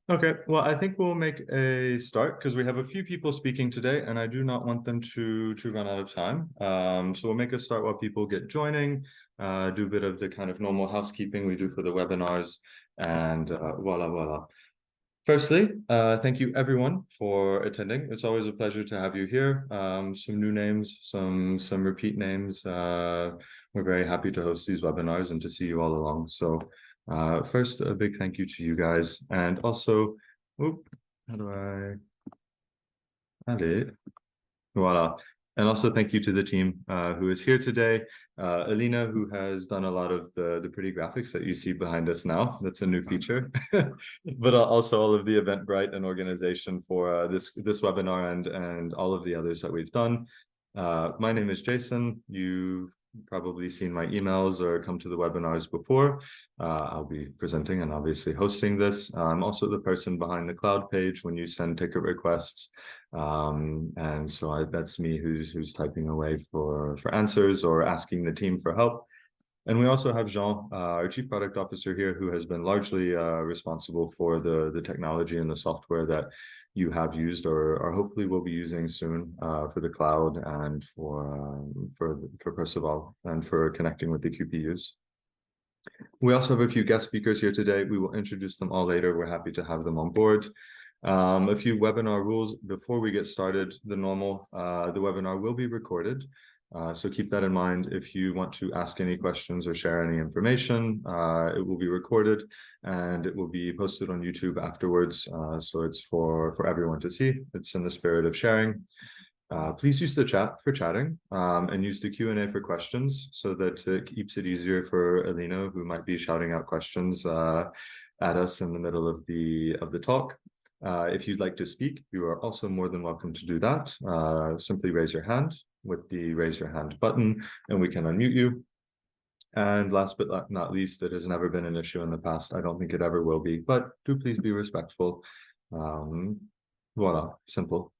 Okay, well, I think we'll make a start because we have a few people speaking today, and I do not want them to run out of time. So we'll make a start while people get joining, do a bit of the kind of normal housekeeping we do for the webinars, and voila, voila. Firstly, thank you everyone for attending. It's always a pleasure to have you here. Some new names, some repeat names. We're very happy to host these webinars and to see you all along. So first, a big thank you to you guys. And also, oop, how do I? Allez. Voila. And also thank you to the team who is here today. Alina, who has done a lot of the pretty graphics that you see behind us now. That's a new feature. But also all of the Eventbrite and organization for this webinar and all of the others that we've done. My name is Jason. You've probably seen my emails or come to the webinars before. I'll be presenting and obviously hosting this. I'm also the person behind the cloud page when you send ticket requests. And so that's me who's typing away for answers or asking the team for help. And we also have Jean, our Chief Product Officer here, who has been largely responsible for the technology and the software that you have used or hopefully will be using soon for the cloud and for Perceval and for connecting with the QPUs. We also have a few guest speakers here today. We will introduce them all later. We're happy to have them on board. A few webinar rules before we get started. The webinar will be recorded. So keep that in mind. If you want to ask any questions or share any information, it will be recorded and it will be posted on YouTube afterwards. So it's for everyone to see. It's in the spirit of sharing. Please use the chat for chatting and use the Q&A for questions so that it keeps it easier for Alina, who might be shouting out questions at us in the middle of the talk. If you'd like to speak, you are also more than welcome to do that. Simply raise your hand with the raise your hand button and we can unmute you. And last but not least, it has never been an issue in the past. I don't think it ever will be, but do please be respectful. Voila, simple.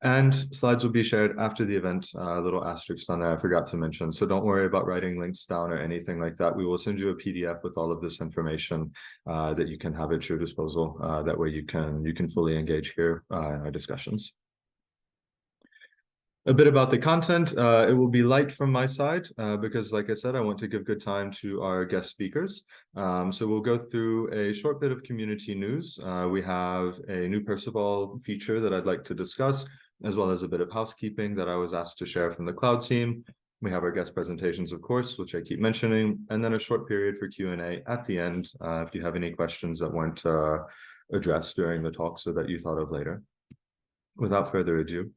And slides will be shared after the event, a little asterisk on there I forgot to mention. So don't worry about writing links down or anything like that. We will send you a PDF with all of this information that you can have at your disposal. That way you can fully engage here in our discussions. A bit about the content. It will be light from my side because, like I said, I want to give good time to our guest speakers. So we'll go through a short bit of community news. We have a new Perceval feature that I'd like to discuss, as well as a bit of housekeeping that I was asked to share from the cloud team. We have our guest presentations, of course, which I keep mentioning, and then a short period for Q&A at the end if you have any questions that weren't addressed during the talk so that you thought of later. Without further ado,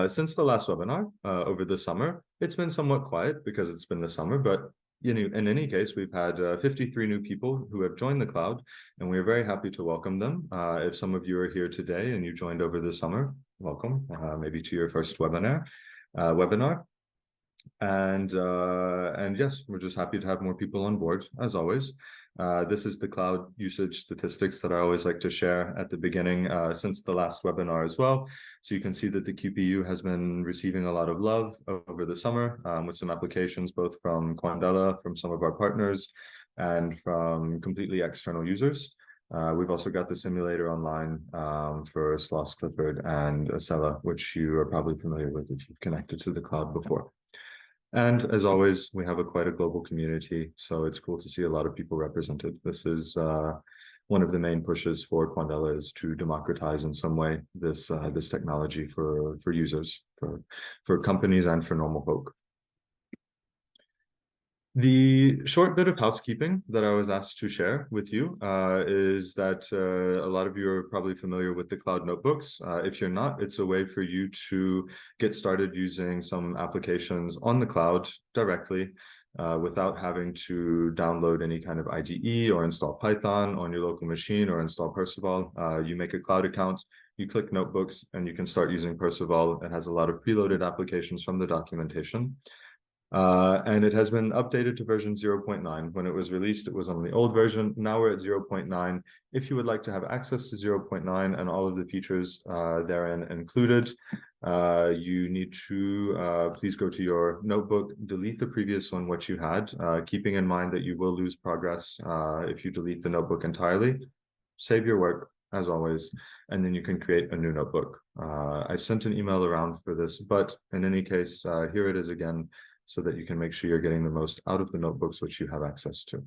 since the last webinar over the summer, it's been somewhat quiet because it's been the summer, but in any case, we've had 53 new people who have joined the cloud, and we are very happy to welcome them. If some of you are here today and you joined over the summer, welcome, maybe to your first webinar. And yes, we're just happy to have more people on board, as always. This is the cloud usage statistics that I always like to share at the beginning since the last webinar as well. So you can see that the QPU has been receiving a lot of love over the summer with some applications, both from Quandela, from some of our partners, and from completely external users. We've also got the simulator online for Sloss Clifford and Acela, which you are probably familiar with if you've connected to the cloud before. And as always, we have quite a global community, so it's cool to see a lot of people represented. This is one of the main pushes for Quandela is to democratize in some way this technology for users, for companies and for normal folk. The short bit of housekeeping that I was asked to share with you is that a lot of you are probably familiar with the cloud notebooks. If you're not, it's a way for you to get started using some applications on the cloud directly without having to download any kind of IDE or install Python on your local machine or install Perceval. You make a cloud account, you click notebooks, and you can start using Perceval. It has a lot of preloaded applications from the documentation. And it has been updated to version 0.9. When it was released, it was on the old version. Now we're at 0.9. If you would like to have access to 0.9 and all of the features therein included, you need to please go to your notebook, delete the previous one, what you had, keeping in mind that you will lose progress if you delete the notebook entirely. save your work as always, and then you can create a new notebook. I sent an email around for this, but in any case, here it is again, so that you can make sure you're getting the most out of the notebooks which you have access to.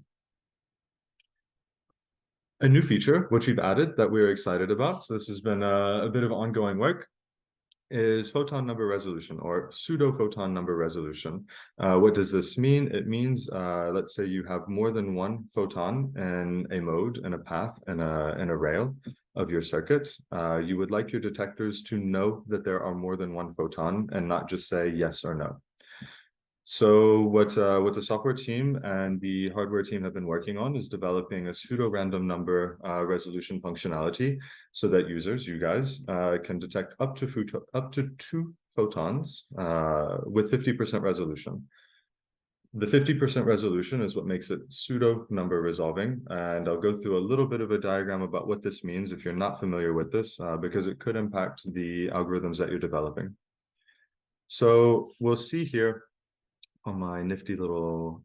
A new feature which we've added that we're excited about, so this has been a bit of ongoing work, is photon number resolution, or pseudo photon number resolution. What does this mean? It means, let's say you have more than one photon in a mode, in a path, in a rail of your circuit. You would like your detectors to know that there are more than one photon and not just say yes or no. So what the software team and the hardware team have been working on is developing a pseudo-random number resolution functionality, so that users, you guys, can detect up to 2 photons with 50% resolution. The 50% resolution is what makes it pseudo number resolving, and I'll go through a little bit of a diagram about what this means if you're not familiar with this, because it could impact the algorithms that you're developing. So we'll see here on my nifty little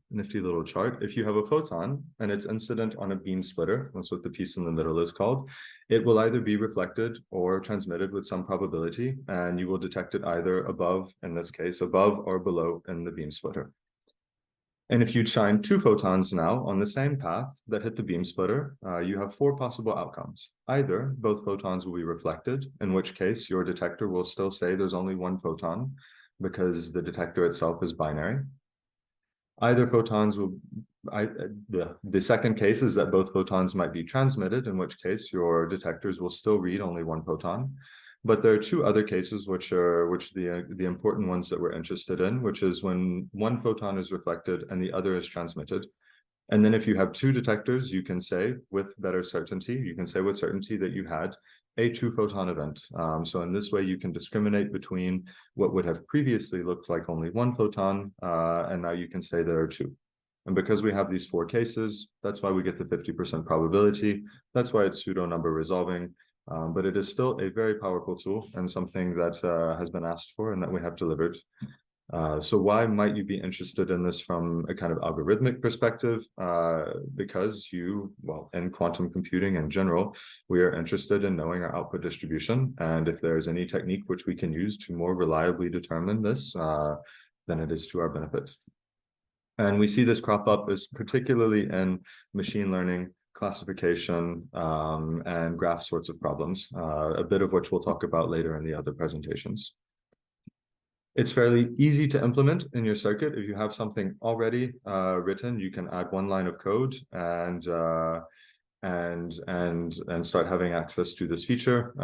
chart, if you have a photon and it's incident on a beam splitter, that's what the piece in the middle is called, it will either be reflected or transmitted with some probability, and you will detect it either above, in this case, above or below in the beam splitter. And if you shine 2 photons now on the same path that hit the beam splitter, you have 4 possible outcomes. Either both photons will be reflected, in which case your detector will still say there's only 1 photon, because the detector itself is binary. Either photons will, the second case is that both photons might be transmitted, in which case your detectors will still read only 1 photon. But there are 2 other cases which the important ones that we're interested in, which is when 1 photon is reflected and the other is transmitted. And then if you have 2 detectors, you can say with better certainty, that you had a 2-photon event. So in this way, you can discriminate between what would have previously looked like only 1 photon, and now you can say there are 2. And because we have these 4 cases, that's why we get the 50% probability. That's why it's pseudo number resolving. But it is still a very powerful tool and something that has been asked for and that we have delivered. So why might you be interested in this from a kind of algorithmic perspective? Because in quantum computing in general, we are interested in knowing our output distribution. And if there's any technique which we can use to more reliably determine this, then it is to our benefit. And we see this crop up as particularly in machine learning, classification, and graph sorts of problems, a bit of which we'll talk about later in the other presentations. It's fairly easy to implement in your circuit. If you have something already written, you can add 1 line of code and start having access to this feature.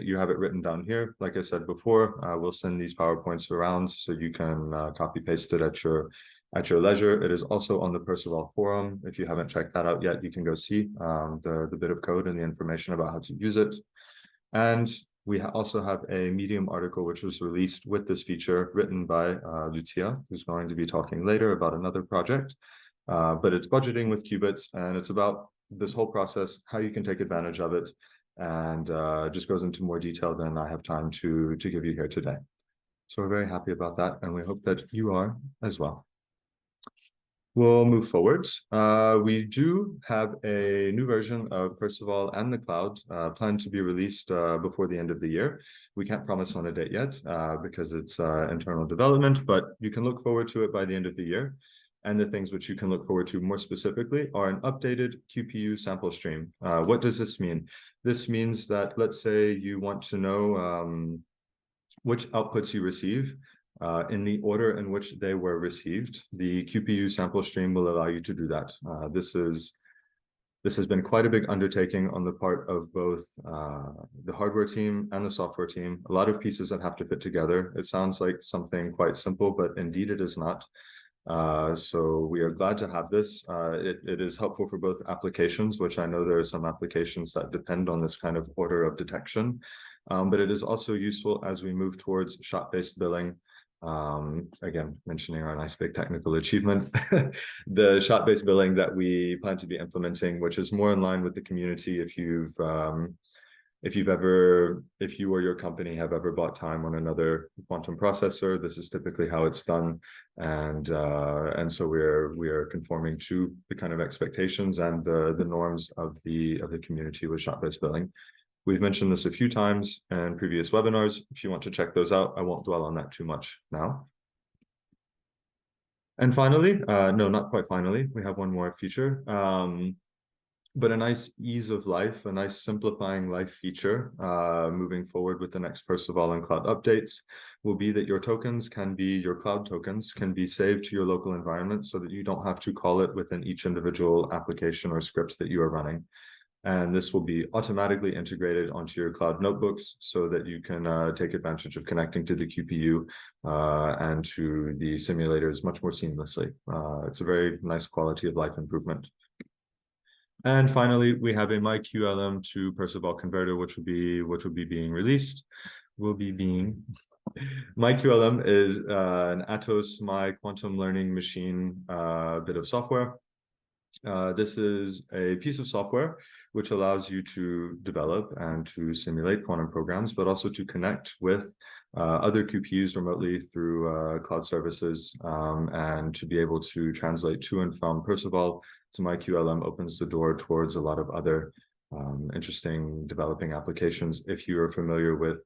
You have it written down here. Like I said before, we'll send these PowerPoints around so you can copy paste it at your leisure. It is also on the Perceval forum. If you haven't checked that out yet, you can go see the bit of code and the information about how to use it. And we also have a Medium article which was released with this feature, written by Lucija, who's going to be talking later about another project. But it's budgeting with qubits, and it's about this whole process, how you can take advantage of it, and just goes into more detail than I have time to give you here today. So we're very happy about that, and we hope that you are as well. We'll move forward. We do have a new version of Perceval and the cloud planned to be released before the end of the year. We can't promise on a date yet because it's internal development, but you can look forward to it by the end of the year. And the things which you can look forward to more specifically are an updated QPU sample stream. What does this mean? This means that, let's say you want to know which outputs you receive, in the order in which they were received. The QPU sample stream will allow you to do that. This has been quite a big undertaking on the part of both the hardware team and the software team. A lot of pieces that have to fit together. It sounds like something quite simple, but indeed it is not. So we are glad to have this. It is helpful for both applications, which I know there are some applications that depend on this kind of order of detection. But it is also useful as we move towards shot-based billing. Again, mentioning our nice big technical achievement, the shot-based billing that we plan to be implementing, which is more in line with the community. if you or your company have ever bought time on another quantum processor, this is typically how it's done. And so we are conforming to the kind of expectations and the norms of the community with shot-based billing. We've mentioned this a few times in previous webinars. If you want to check those out, I won't dwell on that too much now. And finally, no, not quite finally, we have one more feature, but a nice ease of life, a nice simplifying life feature moving forward with the next Perceval and cloud updates will be that your cloud tokens can be saved to your local environment so that you don't have to call it within each individual application or script that you are running. And this will be automatically integrated onto your cloud notebooks so that you can take advantage of connecting to the QPU and to the simulators much more seamlessly. It's a very nice quality of life improvement. And finally, we have a MyQLM to Perceval converter, which will be being released. MyQLM is an Atos My Quantum Learning Machine bit of software. This is a piece of software which allows you to develop and to simulate quantum programs, but also to connect with other QPUs remotely through cloud services and to be able to translate to and from Perceval to MyQLM opens the door towards a lot of other interesting developing applications. If you are familiar with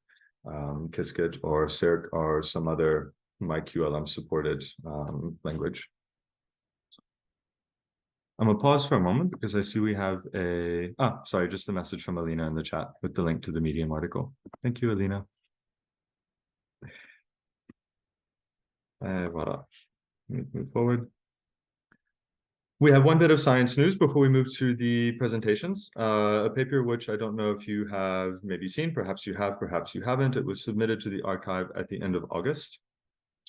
Qiskit or Cirq or some other MyQLM supported language. I'm gonna pause for a moment because I see we have just a message from Alina in the chat with the link to the Medium article. Thank you, Alina. Voila. Move forward. We have one bit of science news before we move to the presentations. A paper which I don't know if you have maybe seen, perhaps you have, perhaps you haven't. It was submitted to the archive at the end of August.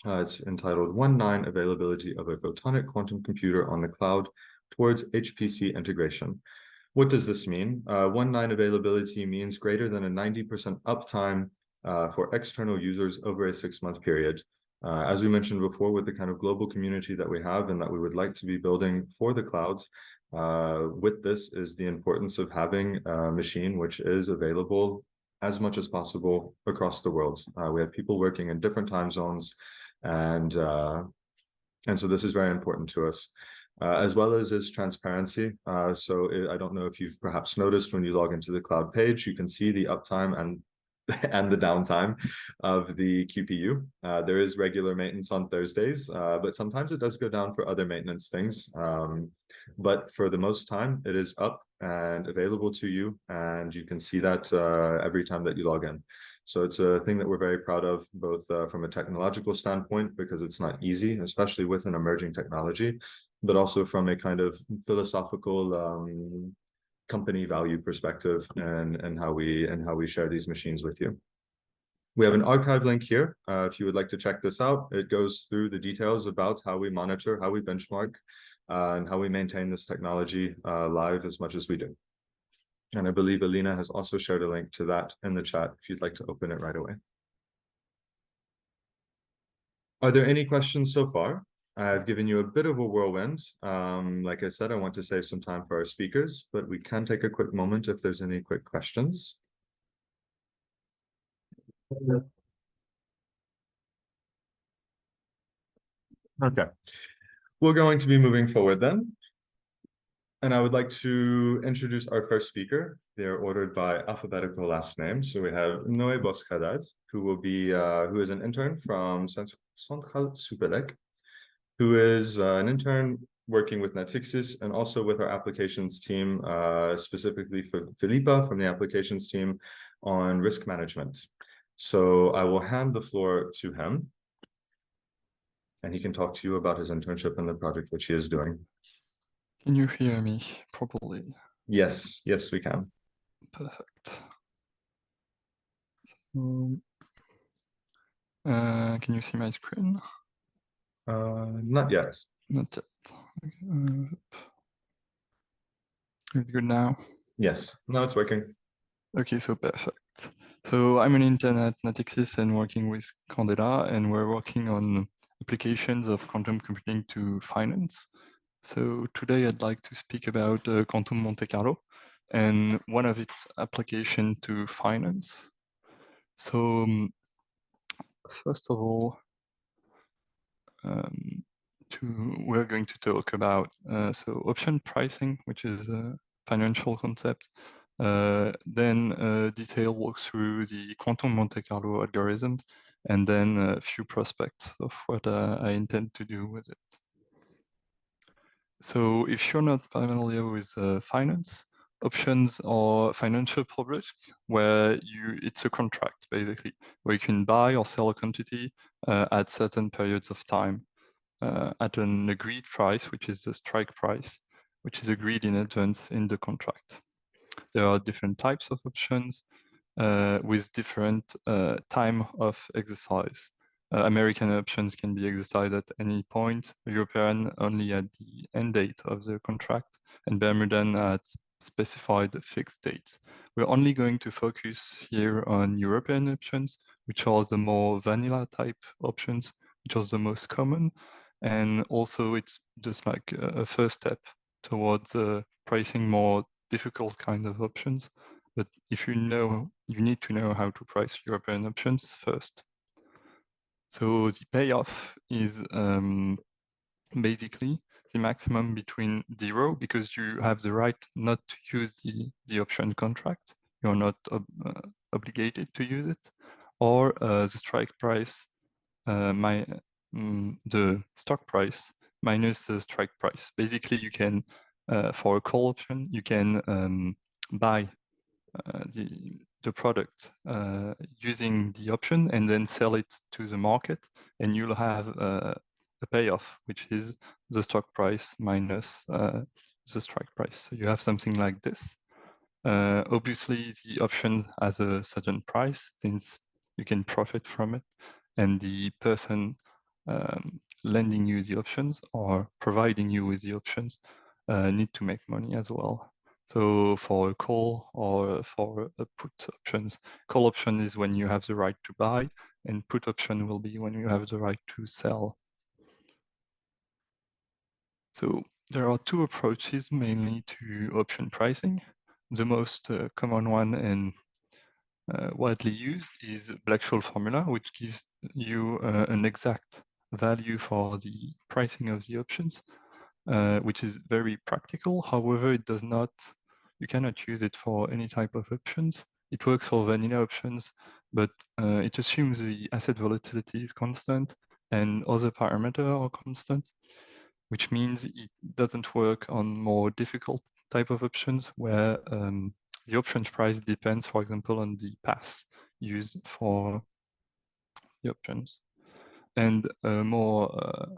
It's entitled 1.9 Availability of a Photonic Quantum Computer on the Cloud Towards HPC Integration. What does this mean? 1.9 availability means greater than a 90% uptime for external users over a 6-month period. As we mentioned before, with the kind of global community that we have and that we would like to be building for the clouds, with this is the importance of having a machine which is available as much as possible across the world. We have people working in different time zones, and so this is very important to us. As well as transparency. So I don't know if you've perhaps noticed when you log into the cloud page, you can see the uptime and the downtime of the QPU. There is regular maintenance on Thursdays, but sometimes it does go down for other maintenance things. But for the most time, it is up and available to you, and you can see that every time that you log in. So it's a thing that we're very proud of, both from a technological standpoint, because it's not easy, especially with an emerging technology, but also from a kind of philosophical company value perspective and how we share these machines with you. We have an archive link here. If you would like to check this out, it goes through the details about how we monitor, how we benchmark, and how we maintain this technology live as much as we do. And I believe Alina has also shared a link to that in the chat if you'd like to open it right away. Are there any questions so far? I've given you a bit of a whirlwind. Like I said, I want to save some time for our speakers, but we can take a quick moment if there's any quick questions. Okay, we're going to be moving forward then. And I would like to introduce our first speaker. They're ordered by alphabetical last name. So we have Bosc-Haddad, who is an intern from Central Supélec, who is an intern working with Natixis and also with our applications team, specifically for Philippa from the applications team on risk management. So I will hand the floor to him, and he can talk to you about his internship and the project which he is doing. Can you hear me properly? Yes, yes, we can. Perfect. Can you see my screen? Not yet. Not yet. Is it good now? Yes, now it's working. Okay, so perfect. So I'm an intern at Natixis and working with Quandela, and we're working on applications of quantum computing to finance. So today I'd like to speak about Quantum Monte Carlo. and one of its application to finance. So first of all, we're going to talk about option pricing, which is a financial concept. Then detail walkthrough the quantum Monte Carlo algorithms, and then a few prospects of what I intend to do with it. So if you're not familiar with finance, options are financial products where it's a contract basically, where you can buy or sell a quantity at certain periods of time at an agreed price, which is the strike price, which is agreed in advance in the contract. There are different types of options with different time of exercise. American options can be exercised at any point, European only at the end date of the contract, and Bermudan at specified fixed dates. We're only going to focus here on European options, which are the more vanilla type options, which are the most common. And also it's just like a first step towards pricing more difficult kind of options. But if you need to know how to price European options first. So the payoff is basically the maximum between 0, because you have the right not to use the option contract. You're not obligated to use it, or the strike price, the stock price minus the strike price. Basically, you can, for a call option, you can buy the product using the option and then sell it to the market, and you'll have a payoff, which is the stock price minus the strike price. So you have something like this. Obviously, the option has a certain price since you can profit from it, and the person lending you the options or providing you with the options need to make money as well. So for a call or for a put options, call option is when you have the right to buy, and put option will be when you have the right to sell. So there are two approaches mainly to option pricing. The most common one and widely used is Black-Scholes formula, which gives you an exact value for the pricing of the options, which is very practical. However, it does not, you cannot use it for any type of options. It works for vanilla options, but it assumes the asset volatility is constant and other parameters are constant, which means it doesn't work on more difficult type of options where the option price depends, for example, on the path used for the options. And a more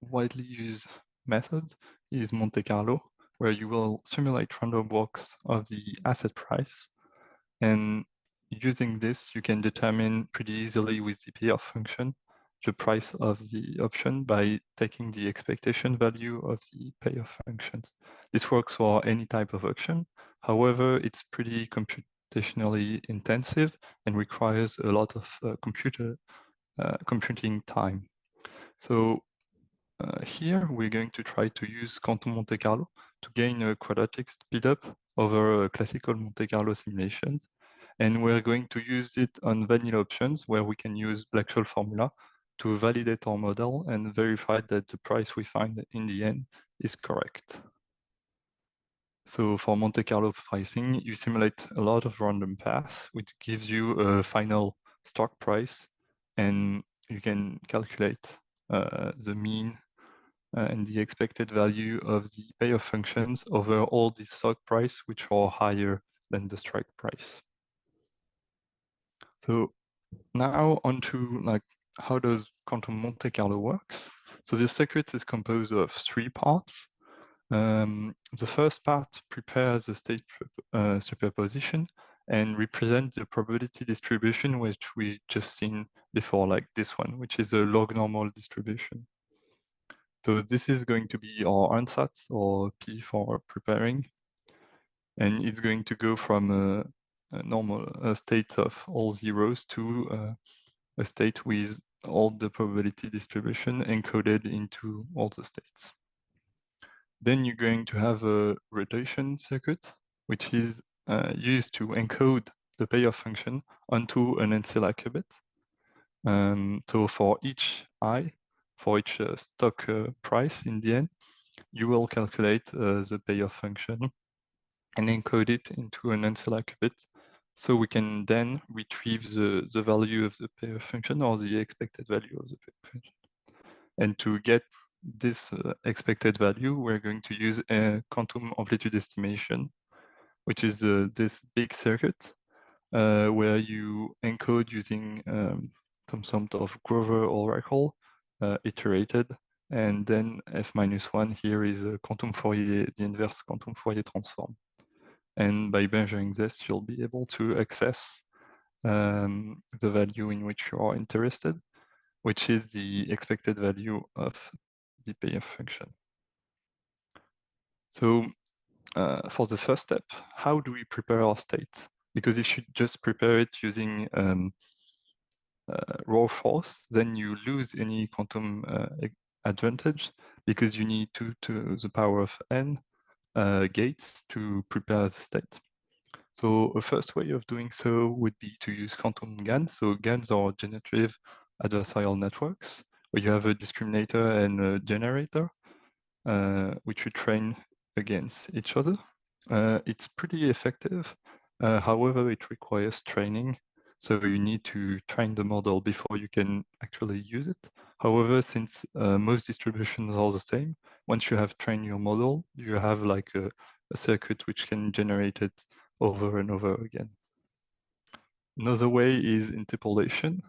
widely used method is Monte Carlo, where you will simulate random walks of the asset price. And using this, you can determine pretty easily with the payoff function the price of the option by taking the expectation value of the payoff functions. This works for any type of option. However, it's pretty computationally intensive and requires a lot of computing time. So here we're going to try to use quantum Monte Carlo to gain a quadratic speedup over classical Monte Carlo simulations. And we're going to use it on vanilla options where we can use Black-Scholes formula to validate our model and verify that the price we find in the end is correct. So for Monte Carlo pricing, you simulate a lot of random paths, which gives you a final stock price, and you can calculate the mean and the expected value of the payoff functions over all the stock price, which are higher than the strike price. So now onto like how does quantum Monte Carlo works. So the circuit is composed of 3 parts. The first part prepares the state superposition and represents the probability distribution, which we just seen before, like this one, which is a log normal distribution. So this is going to be our ansatz, or P for preparing. And it's going to go from a normal state of all zeros to a state with all the probability distribution encoded into all the states. Then you're going to have a rotation circuit, which is used to encode the payoff function onto an ancilla qubit. So for each I, for each stock price in the end, you will calculate the payoff function and encode it into an ancilla qubit. So we can then retrieve the value of the payoff function or the expected value of the payoff function. And to get this expected value, we're going to use a quantum amplitude estimation, which is this big circuit where you encode using some sort of Grover oracle iterated, and then f-1 here is a quantum Fourier, the inverse quantum Fourier transform. And by measuring this, you'll be able to access the value in which you are interested, which is the expected value of the payoff function. So for the first step, how do we prepare our state? Because if you just prepare it using raw force, then you lose any quantum advantage because you need 2 to the power of n gates to prepare the state. So a first way of doing so would be to use quantum GANs. So GANs are generative adversarial networks, where you have a discriminator and a generator, which you train against each other. It's pretty effective. However, it requires training. So you need to train the model before you can actually use it. However, since most distributions are the same, once you have trained your model, you have like a circuit which can generate it over and over again. Another way is interpolation,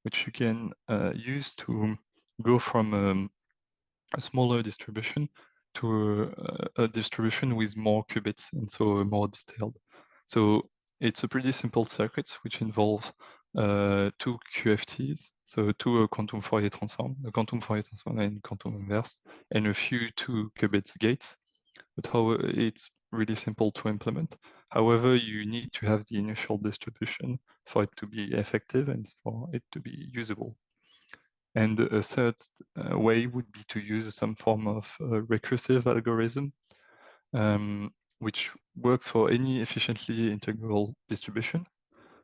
which you can use to go from a smaller distribution to a distribution with more qubits and so more detailed. So it's a pretty simple circuit which involves 2 QFTs, so 2 quantum Fourier transform, a quantum Fourier transform and quantum inverse, and a few 2 qubits gates. But how it's really simple to implement. However, you need to have the initial distribution for it to be effective and for it to be usable. And a third way would be to use some form of recursive algorithm, which works for any efficiently integral distribution.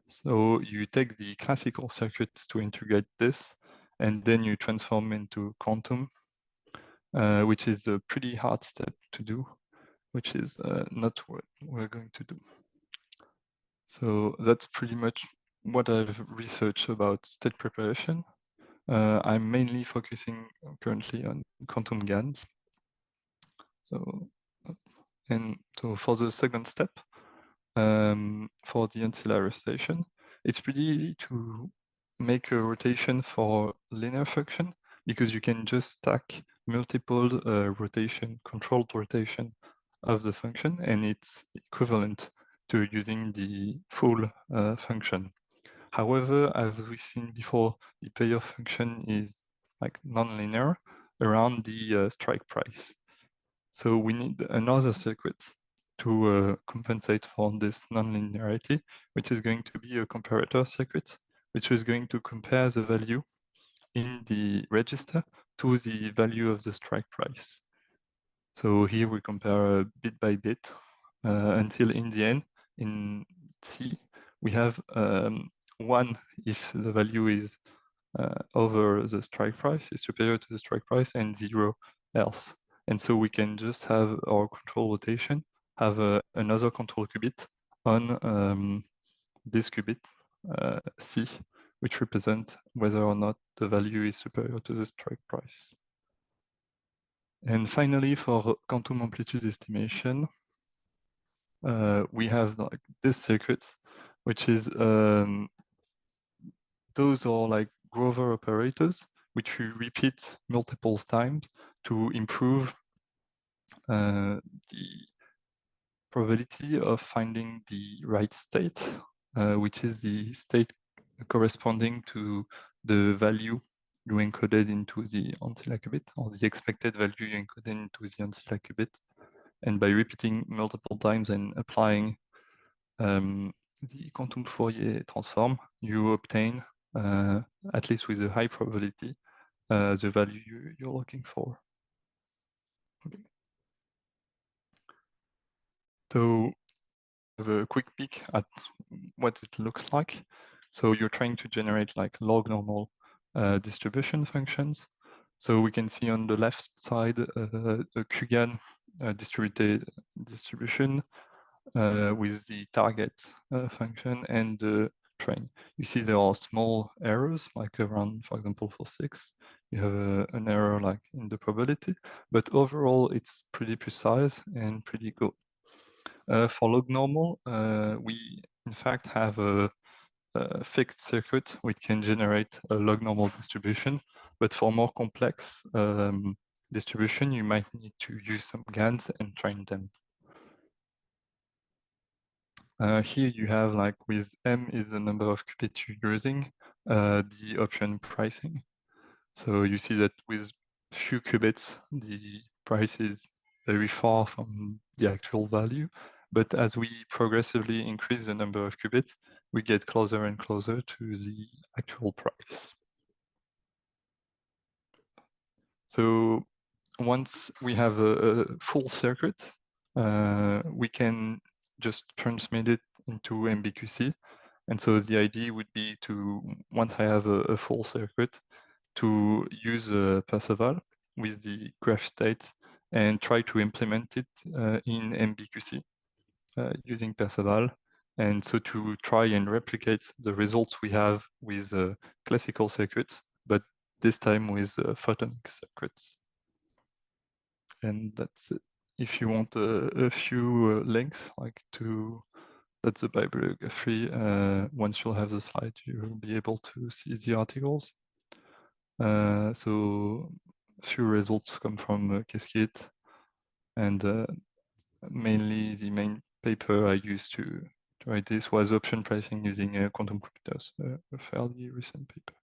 So you take the classical circuits to integrate this, and then you transform into quantum, which is a pretty hard step to do, which is not what we're going to do. So that's pretty much what I've researched about state preparation. I'm mainly focusing currently on quantum GANs. So, and so for the second step, for the ancillary rotation, it's pretty easy to make a rotation for linear function because you can just stack multiple controlled rotation of the function, and it's equivalent to using the full function. However, as we've seen before, the payoff function is like nonlinear around the strike price. So we need another circuit to compensate for this nonlinearity, which is going to be a comparator circuit, which is going to compare the value in the register to the value of the strike price. So here we compare bit by bit until in the end, in C, we have 1 if the value is over the strike price, is superior to the strike price, and 0 else. And so we can just have our control rotation, have another control qubit on this qubit, C, which represents whether or not the value is superior to the strike price. And finally, for quantum amplitude estimation, we have like this circuit, which is those are like Grover operators, which we repeat multiple times to improve the probability of finding the right state, which is the state corresponding to the value you encoded into the ancilla qubit, or the expected value you encoded into the ancilla qubit. And by repeating multiple times and applying the quantum Fourier transform, you obtain, at least with a high probability, the value you're looking for. Okay. So have a quick peek at what it looks like. So you're trying to generate like log normal distribution functions. So we can see on the left side the QGAN distributed distribution with the target function and the train. You see there are small errors, like around, for example, for 6, you have an error like in the probability, but overall it's pretty precise and pretty good. For log normal, we in fact have a fixed circuit which can generate a log normal distribution, but for more complex distribution, you might need to use some GANs and train them. Here you have, like, with M is the number of qubits you're using, the option pricing. So you see that with few qubits, the price is very far from the actual value. But as we progressively increase the number of qubits, we get closer and closer to the actual price. So once we have a full circuit, we can just transmit it into MBQC. And so the idea would be to, once I have a full circuit, to use Perceval with the graph state and try to implement it in MBQC using Perceval. And so to try and replicate the results we have with classical circuits, but this time with photonic circuits. And that's it. If you want a few links, like to, that's the bibliography. Once you'll have the slide, you'll be able to see the articles. So a few results come from Qiskit, and mainly the main paper I used to write this was option pricing using quantum computers, a fairly recent paper.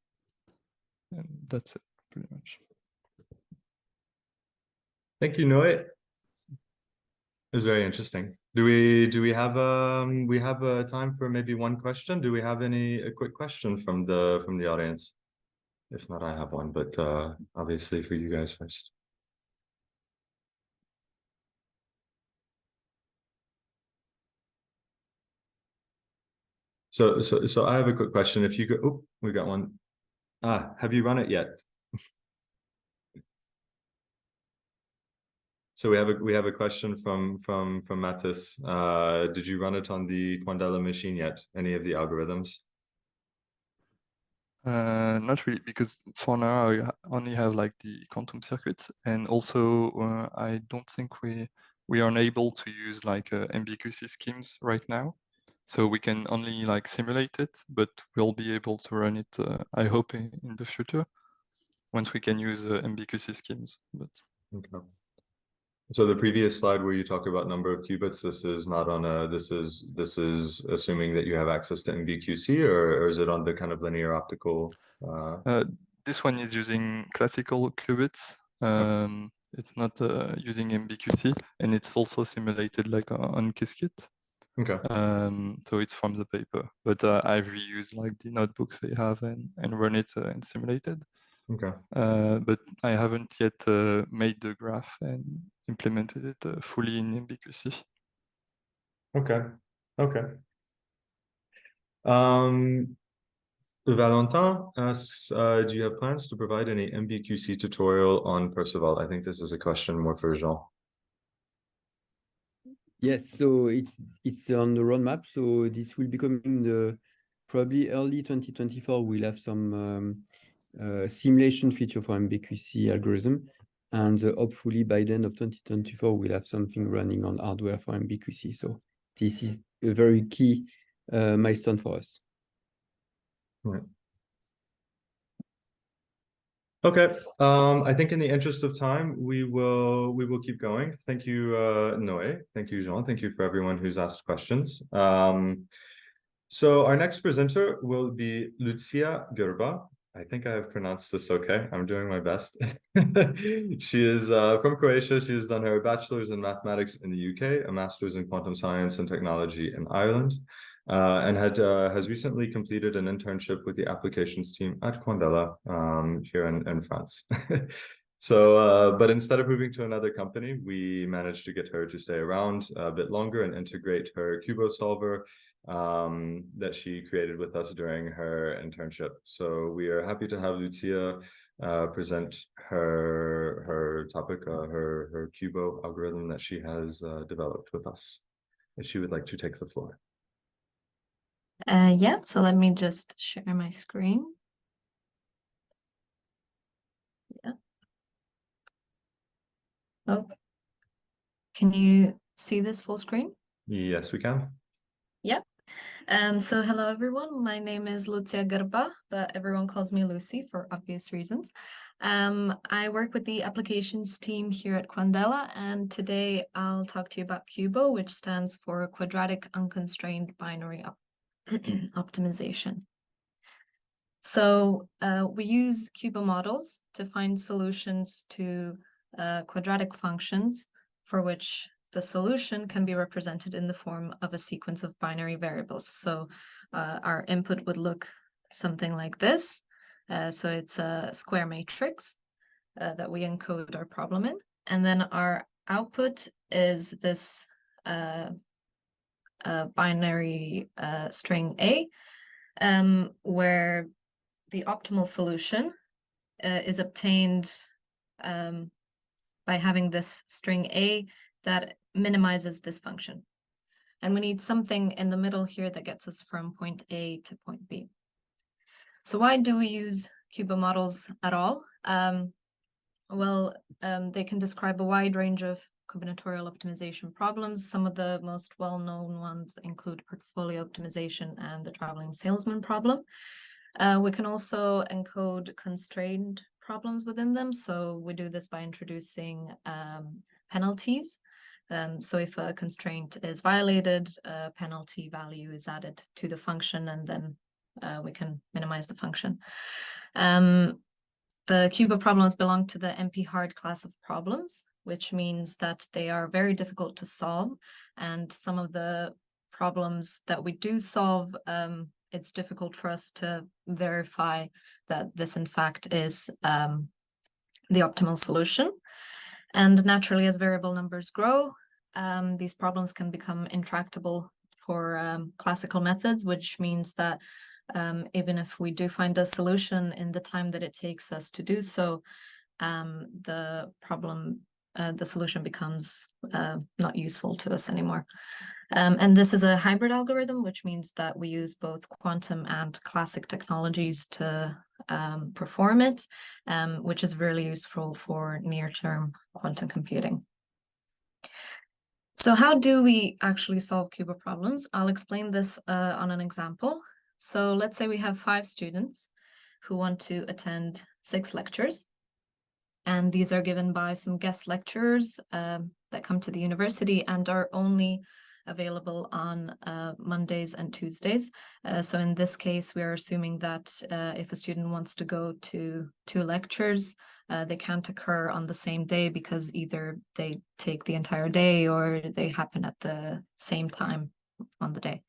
And that's it, pretty much. Thank you, Noé. It was very interesting. Do we have time for maybe one question? Do we have a quick question from the audience? If not, I have one, but obviously for you guys first. So I have a quick question. If you go, oh, we got one. Have you run it yet? So we have a question from Mattis. Did you run it on the Quandela machine yet? Any of the algorithms? Not really, because for now I only have like the quantum circuits, and also I don't think we are unable to use like MBQC schemes right now. So we can only like simulate it, but we'll be able to run it, I hope, in the future, once we can use MBQC schemes. But okay. So the previous slide where you talk about number of qubits, this is not on a, this is assuming that you have access to MBQC, or is it on the kind of linear optical? This one is using classical qubits. It's not using MBQC, and it's also simulated like on Qiskit. Okay. So it's from the paper, but I've reused like the notebooks they have and run it and simulated. Okay. But I haven't yet made the graph and implemented it fully in MBQC. Okay. Okay. Valentin asks, do you have plans to provide any MBQC tutorial on Perceval? I think this is a question more for Jean. Yes, so it's on the roadmap. So this will be coming the probably early 2024. We'll have some simulation feature for MBQC algorithm, and hopefully by the end of 2024 we'll have something running on hardware for MBQC. So this is a very key milestone for us. Right. Okay. I think in the interest of time, we will keep going. Thank you, Noé. Thank you, Jean. Thank you for everyone who's asked questions. So our next presenter will be Lucija Grba. I think I have pronounced this okay. I'm doing my best. She is from Croatia. She has done her bachelor's in mathematics in the UK, a master's in quantum science and technology in Ireland, and has recently completed an internship with the applications team at Quandela here in France. So, but instead of moving to another company, we managed to get her to stay around a bit longer and integrate her Cubo solver that she created with us during her internship. So we are happy to have Lucija present her topic, her Cubo algorithm that she has developed with us. If she would like to take the floor. Yeah, so let me just share my screen. Yeah. Oh, can you see this full screen? Yes, we can. Yeah. So hello everyone, my name is Lucija Grba, but everyone calls me Lucy for obvious reasons. I work with the applications team here at Quandela, and today I'll talk to you about QUBO, which stands for Quadratic Unconstrained Binary Optimization. So we use QUBO models to find solutions to quadratic functions for which the solution can be represented in the form of a sequence of binary variables. So our input would look something like this. So it's a square matrix that we encode our problem in. And then our output is this binary string A, where the optimal solution is obtained by having this string A that minimizes this function. And we need something in the middle here that gets us from point A to point B. So why do we use QUBO models at all? They can describe a wide range of combinatorial optimization problems. Some of the most well-known ones include portfolio optimization and the traveling salesman problem. We can also encode constrained problems within them. So we do this by introducing penalties. So if a constraint is violated, a penalty value is added to the function, and then we can minimize the function. The QUBO problems belong to the NP-hard class of problems, which means that they are very difficult to solve. And some of the problems that we do solve, it's difficult for us to verify that this in fact is the optimal solution. And naturally, as variable numbers grow, these problems can become intractable for classical methods, which means that even if we do find a solution in the time that it takes us to do so, the solution becomes not useful to us anymore. And this is a hybrid algorithm, which means that we use both quantum and classic technologies to perform it, which is really useful for near-term quantum computing. So how do we actually solve QUBO problems? I'll explain this on an example. So let's say we have 5 students who want to attend 6 lectures. And these are given by some guest lecturers that come to the university and are only available on Mondays and Tuesdays. So in this case, we are assuming that if a student wants to go to 2 lectures, they can't occur on the same day because either they take the entire day or they happen at the same time on the day.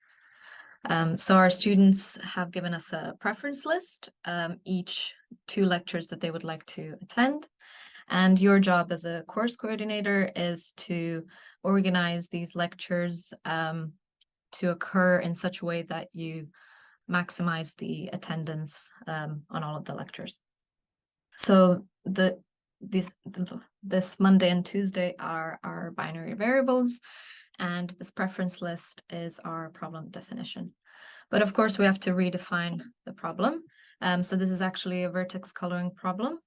So our students have given us a preference list, each 2 lectures that they would like to attend. And your job as a course coordinator is to organize these lectures to occur in such a way that you maximize the attendance on all of the lectures. So this Monday and Tuesday are our binary variables, and this preference list is our problem definition. But of course, we have to redefine the problem. So this is actually a vertex coloring problem.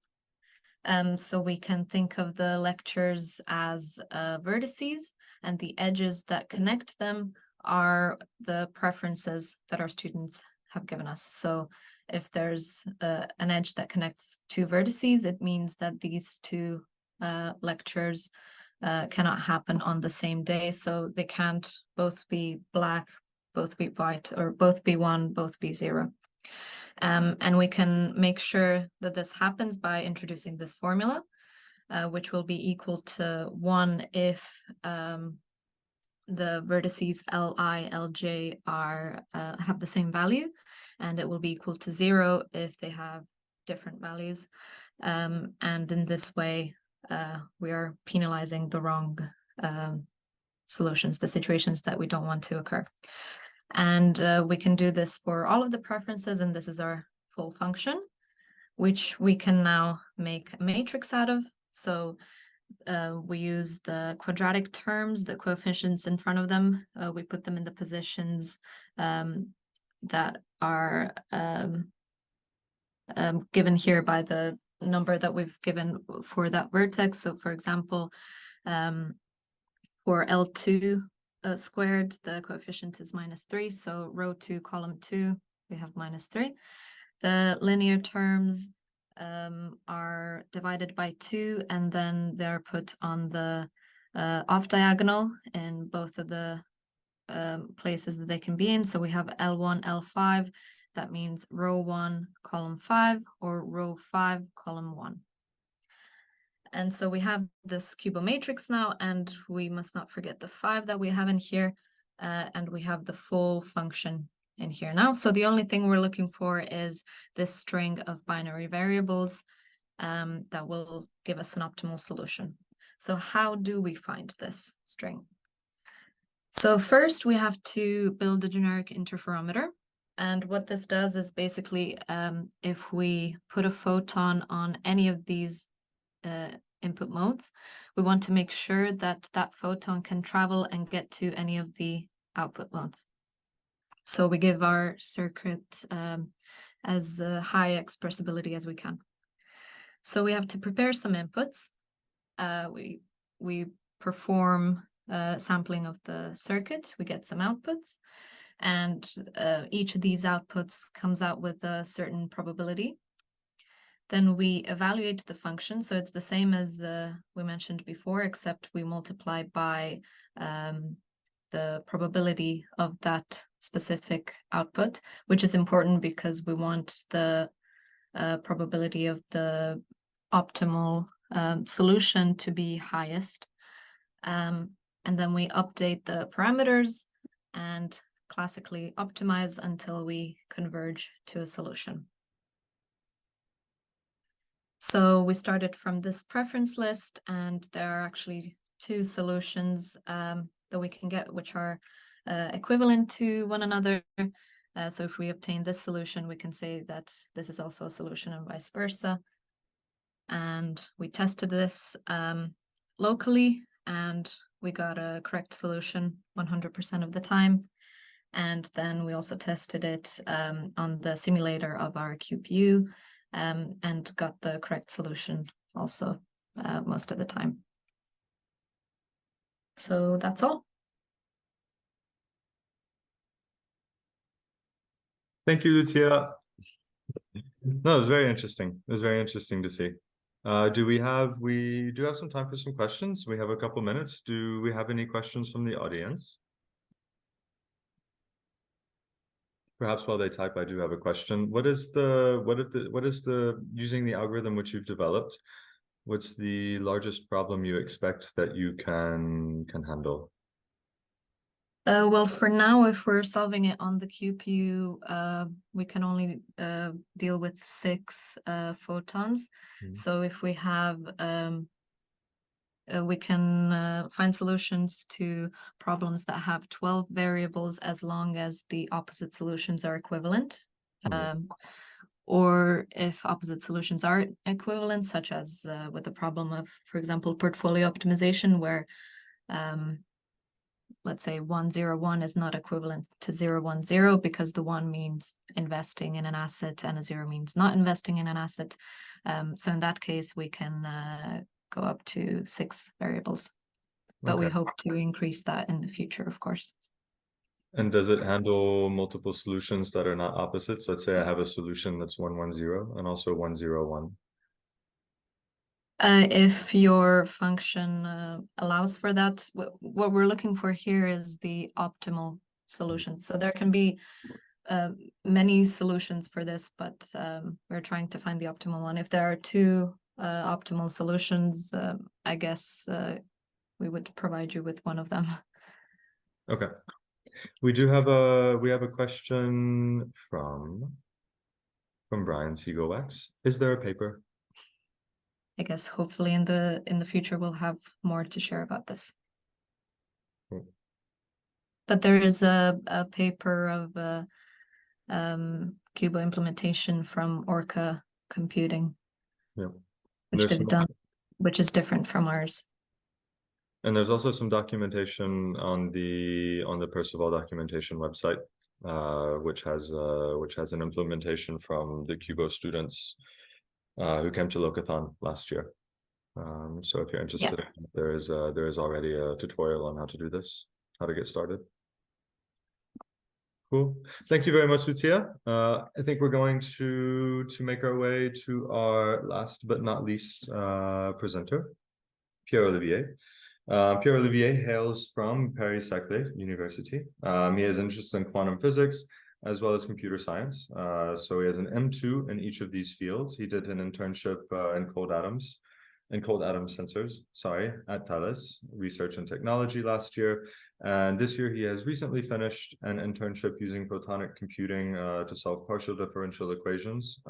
So we can think of the lectures as vertices, and the edges that connect them are the preferences that our students have given us. So if there's an edge that connects 2 vertices, it means that these 2 lectures cannot happen on the same day. So they can't both be black, both be white, or both be 1, both be 0. And we can make sure that this happens by introducing this formula, which will be equal to 1 if the vertices Li, Lj have the same value, and it will be equal to 0 if they have different values. And in this way, we are penalizing the wrong solutions, the situations that we don't want to occur. And we can do this for all of the preferences, and this is our full function, which we can now make a matrix out of. So we use the quadratic terms, the coefficients in front of them. We put them in the positions that are given here by the number that we've given for that vertex. So for example, for L2 squared, the coefficient is -3. So row 2, column 2, we have -3. The linear terms are divided by 2, and then they're put on the off diagonal in both of the places that they can be in. So we have L1, L5. That means row 1, column 5, or row 5, column 1. And so we have this cubomatrix now, and we must not forget the 5 that we have in here, and we have the full function in here now. So the only thing we're looking for is this string of binary variables that will give us an optimal solution. So how do we find this string? So first we have to build a generic interferometer. And what this does is basically if we put a photon on any of these input modes, we want to make sure that that photon can travel and get to any of the output modes. So we give our circuit as high expressibility as we can. So we have to prepare some inputs. We perform sampling of the circuit, we get some outputs, and each of these outputs comes out with a certain probability. Then we evaluate the function. So it's the same as we mentioned before, except we multiply by the probability of that specific output, which is important because we want the probability of the optimal solution to be highest. And then we update the parameters and classically optimize until we converge to a solution. So we started from this preference list, and there are actually 2 solutions that we can get, which are equivalent to one another. So if we obtain this solution, we can say that this is also a solution and vice versa. And we tested this locally, and we got a correct solution 100% of the time. And then we also tested it on the simulator of our QPU and got the correct solution also most of the time. So that's all. Thank you, Lucija. No, it's very interesting. It was very interesting to see. We do have some time for some questions. We have a couple minutes. Do we have any questions from the audience? Perhaps while they type, I do have a question. Using the algorithm which you've developed, what's the largest problem you expect that you can handle? Well, for now, if we're solving it on the QPU, we can only deal with 6 photons. So if we have, we can find solutions to problems that have 12 variables as long as the opposite solutions are equivalent. Or if opposite solutions are equivalent, such as with the problem of, for example, portfolio optimization, where let's say 101 is not equivalent to 010 because the 1 means investing in an asset and a 0 means not investing in an asset. So in that case, we can go up to 6 variables, but we hope to increase that in the future, of course. And does it handle multiple solutions that are not opposites? Let's say I have a solution that's 110 and also 101. If your function allows for that, what we're looking for here is the optimal solution. So there can be many solutions for this, but we're trying to find the optimal one. If there are 2 optimal solutions, I guess we would provide you with one of them. Okay. We have a question from Brian Siegelwax. Is there a paper? I guess hopefully in the future we'll have more to share about this. But there is a paper of Qubo implementation from Orca Computing, which they've done, which is different from ours. And there's also some documentation on the Perceval documentation website, which has an implementation from the Qubo students who came to Locathon last year. So if you're interested, there is already a tutorial on how to do this, how to get started. Cool. Thank you very much, Lucija. I think we're going to make our way to our last but not least presenter, Pierre-Olivier. Pierre-Olivier hails from Paris-Saclay University. He has interest in quantum physics as well as computer science. So he has an M2 in each of these fields. He did an internship in cold atom sensors, at Thales Research and Technology last year. And this year he has recently finished an internship using photonic computing to solve partial differential equations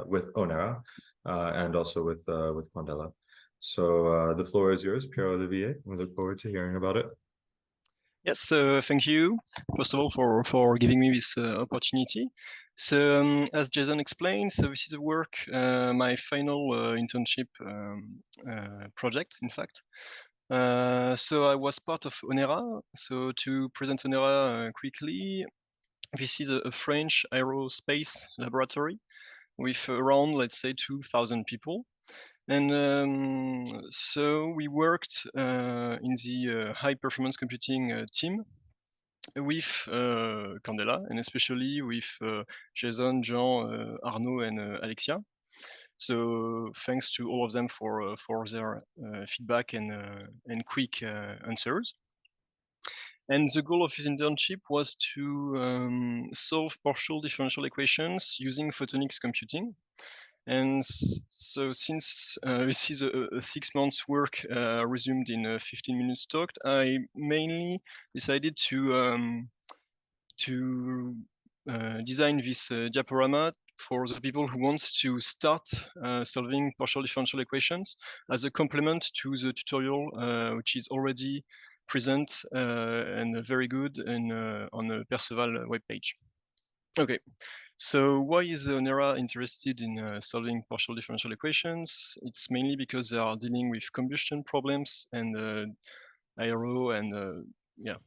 with ONERA and also with Quandela. So the floor is yours, Pierre-Olivier. We look forward to hearing about it. Yes, thank you, first of all, for giving me this opportunity. So as Jason explained, so this is a work, my final internship project, in fact. So I was part of ONERA. So to present ONERA quickly, this is a French aerospace laboratory with around, let's say, 2,000 people. And so we worked in the high performance computing team with Quandela, and especially with Jason, Jean, Arnaud, and Alexia. So thanks to all of them for their feedback and quick answers. And the goal of this internship was to solve partial differential equations using photonics computing. And so since this is a 6 months work resumed in a 15 minutes talk, I mainly decided to design this diaporama for the people who wants to start solving partial differential equations as a complement to the tutorial which is already present and very good on the Perceval webpage. Okay. So why is ONERA interested in solving partial differential equations? It's mainly because they are dealing with combustion problems and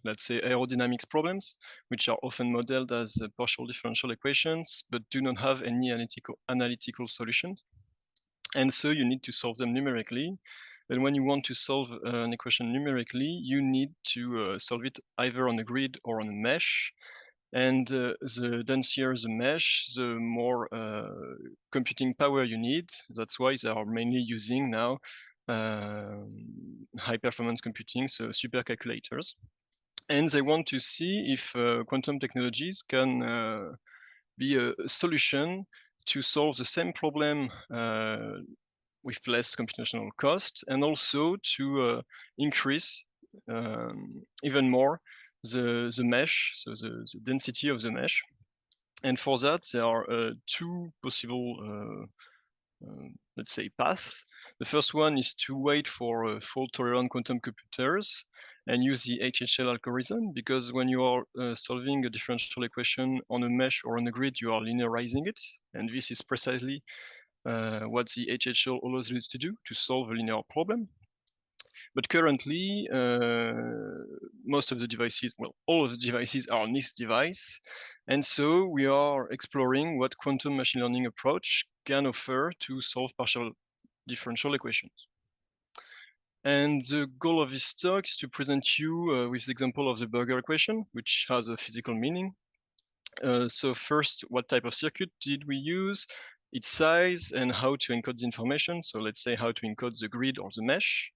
let's say aerodynamics problems, which are often modeled as partial differential equations, but do not have any analytical solutions. And so you need to solve them numerically. And when you want to solve an equation numerically, you need to solve it either on a grid or on a mesh. And the denser the mesh, the more computing power you need. That's why they are mainly using now high performance computing, so supercalculators. And they want to see if quantum technologies can be a solution to solve the same problem with less computational cost, and also to increase even more the mesh, so the density of the mesh. And for that, there are two possible, let's say, paths. The first one is to wait for fault-tolerant quantum computers and use the HHL algorithm, because when you are solving a differential equation on a mesh or on a grid, you are linearizing it. And this is precisely what the HHL allows you to do, to solve a linear problem. But currently, most of the devices, well, all of the devices are NIST device. And so we are exploring what quantum machine learning approach can offer to solve partial differential equations. And the goal of this talk is to present you with the example of the burger equation, which has a physical meaning. So first, what type of circuit did we use, its size, and how to encode the information. So let's say how to encode the grid or the mesh.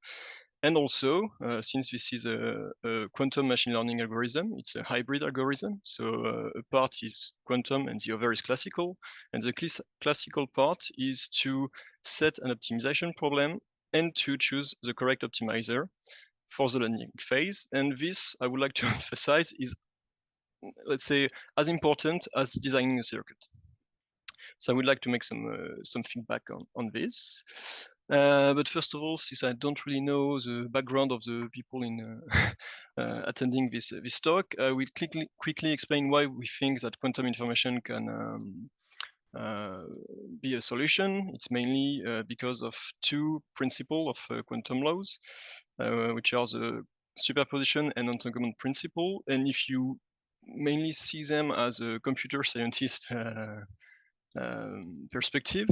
And also, since this is a quantum machine learning algorithm, it's a hybrid algorithm. So a part is quantum and the other is classical. And the classical part is to set an optimization problem and to choose the correct optimizer for the learning phase. And this, I would like to emphasize, is, let's say, as important as designing a circuit. So I would like to make some feedback on this. But first of all, since I don't really know the background of the people in attending this talk, I will quickly explain why we think that quantum information can be a solution. It's mainly because of two principles of quantum laws, which are the superposition and entanglement principle. And if you mainly see them as a computer scientist perspective,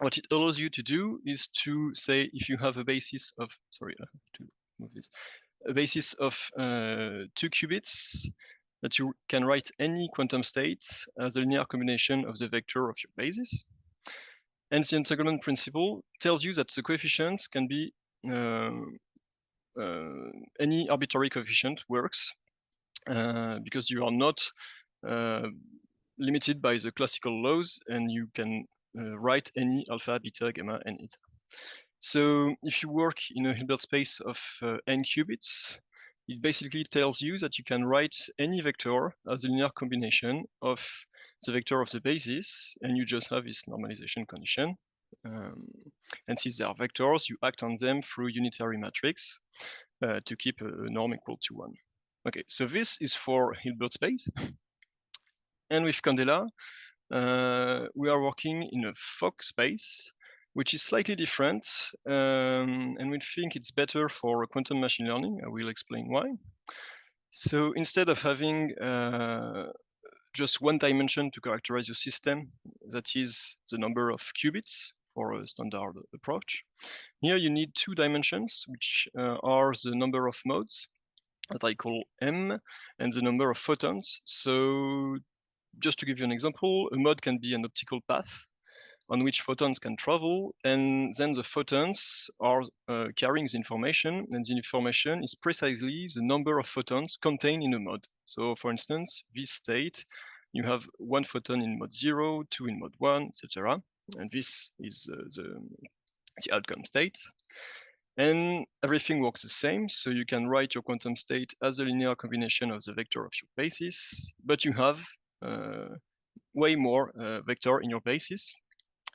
what it allows you to do is to say, if you have a basis of, sorry, I have to move this, a basis of 2 qubits, that you can write any quantum state as a linear combination of the vector of your basis. And the entanglement principle tells you that the coefficient can be any arbitrary coefficient works because you are not limited by the classical laws, and you can write any alpha, beta, gamma, and eta. So if you work in a Hilbert space of n qubits, it basically tells you that you can write any vector as a linear combination of the vector of the basis, and you just have this normalization condition. And since they are vectors, you act on them through unitary matrix to keep a norm equal to 1. Okay, so this is for Hilbert space. And with Quandela, we are working in a Fock space, which is slightly different, and we think it's better for quantum machine learning. I will explain why. So instead of having just one dimension to characterize your system, that is the number of qubits for a standard approach, here you need 2 dimensions, which are the number of modes that I call M, and the number of photons. So just to give you an example, a mode can be an optical path on which photons can travel, and then the photons are carrying the information, and the information is precisely the number of photons contained in a mode. So for instance, this state, you have 1 photon in mode 0, 2 in mode 1, etc. And this is the outcome state. And everything works the same, so you can write your quantum state as a linear combination of the vector of your basis, but you have way more vector in your basis.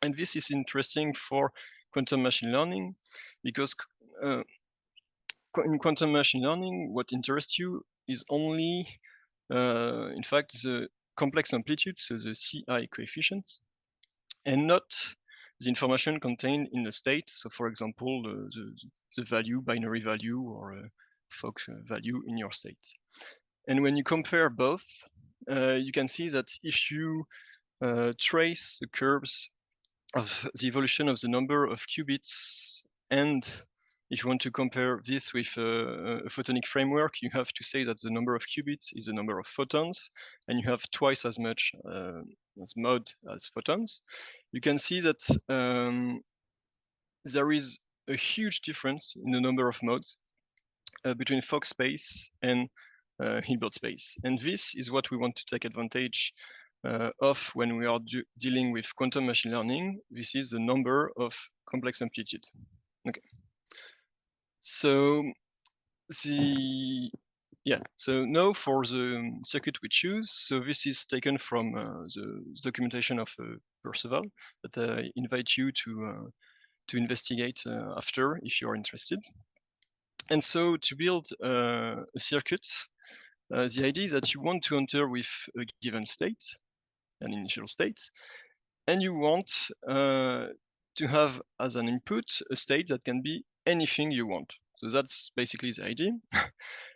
And this is interesting for quantum machine learning, because in quantum machine learning, what interests you is only, in fact, the complex amplitude, so the CI coefficients, and not the information contained in the state. So for example, the value, binary value, or a Fock value in your state. And when you compare both, you can see that if you trace the curves of the evolution of the number of qubits, and if you want to compare this with a photonic framework, you have to say that the number of qubits is the number of photons, and you have twice as much as mode as photons. You can see that there is a huge difference in the number of modes between Fock space and Hilbert space. And this is what we want to take advantage of when we are dealing with quantum machine learning. This is the number of complex amplitude. Okay. So so now for the circuit we choose. So this is taken from the documentation of Perceval that I invite you to investigate after if you are interested. And so to build a circuit, the idea is that you want to enter with a given state, an initial state, and you want to have as an input a state that can be anything you want. So that's basically the idea.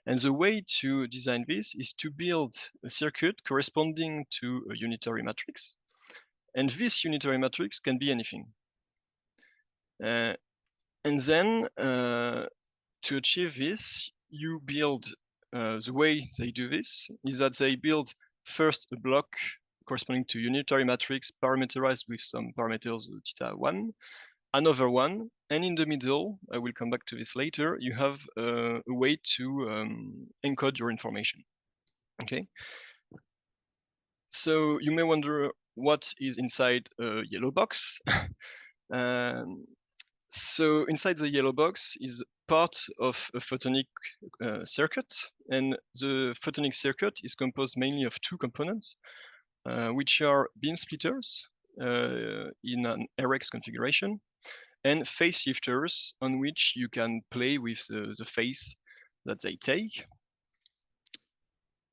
And the way to design this is to build a circuit corresponding to a unitary matrix. And this unitary matrix can be anything. And then to achieve this, you build, the way they do this is that they build first a block corresponding to unitary matrix parameterized with some parameters θ1, another one, and in the middle, I will come back to this later, you have a way to encode your information. Okay. So you may wonder what is inside a yellow box. So inside the yellow box is part of a photonic circuit, and the photonic circuit is composed mainly of 2 components, which are beam splitters in an RX configuration, and phase shifters on which you can play with the phase that they take.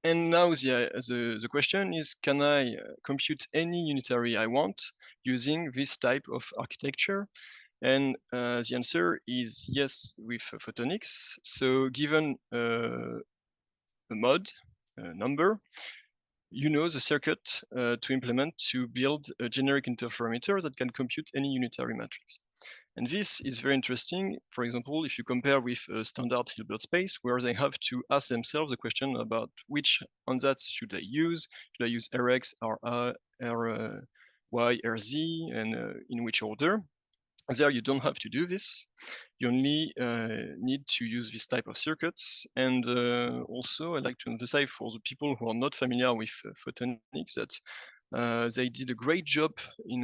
And now the question is, can I compute any unitary I want using this type of architecture? And the answer is yes with photonics. So given a mod, a number, you know the circuit to implement to build a generic interferometer that can compute any unitary matrix. And this is very interesting, for example, if you compare with a standard Hilbert space, where they have to ask themselves the question about which ansatz should I use? Should I use Rx, Ry, Rz, and in which order? There you don't have to do this. You only need to use this type of circuits. And also, I'd like to emphasize for the people who are not familiar with photonics that they did a great job in